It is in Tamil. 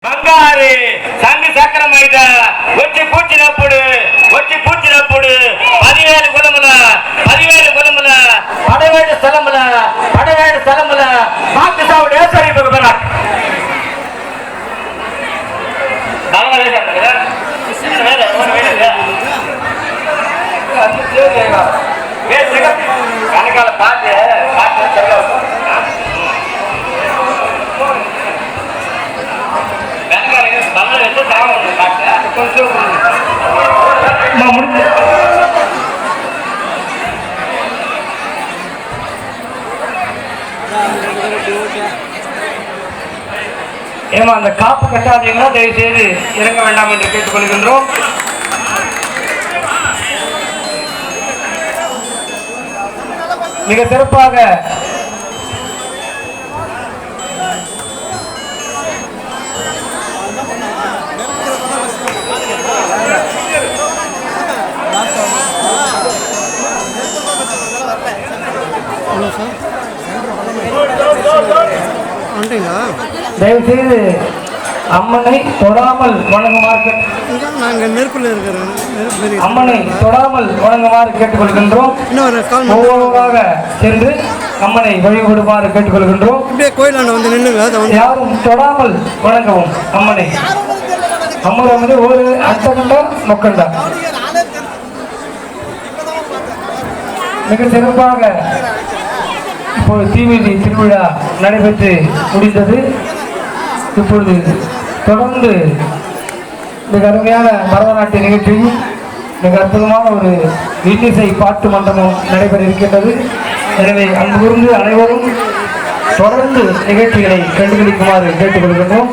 బంగారు సంఘ సక్రమైద వచ్చి పూచినప్పుడు 10,000 కులముల 17 స్థలముల మాకు సావుడు వేసారు కదా వెనకాల పాట ஏமா அந்த காப்பு கட்டாதீங்கன்னா தயவு செய்து இறங்க வேண்டாம் என்று கேட்டுக்கொள்கின்றோம். மிக சிறப்பாக தயவு செய்து அம்மனை தொடாமல் வணங்குமாறு அம்மனை தொடாமல் வணங்குமாறு கேட்டுக்கொள்கின்றோம். ஒவ்வொருவராக சென்று அம்மனை வழிபடுமாறு கேட்டுக்கொள்கின்றோம். கோயிலாண்ட வந்து நின்று யாரும் தொடாமல் வணங்கவும் அம்மனை. அம்மனை வந்து ஒரு அச்சகண்டா மொக்கண்டா மிக சிறப்பாக இப்போது தீமிதி திருவிழா நடைபெற்று முடிந்தது. இப்பொழுது தொடர்ந்து மிக அருமையான பரதநாட்டிய நிகழ்ச்சியும் மிக அற்புதமான ஒரு இன்னிசை பாட்டு மன்றமும் நடைபெற இருக்கின்றது. எனவே அன்பு கூர்ந்து அனைவரும் தொடர்ந்து நிகழ்ச்சிகளை கண்டுபிடிக்குமாறு கேட்டுக்கொள்கின்றோம்.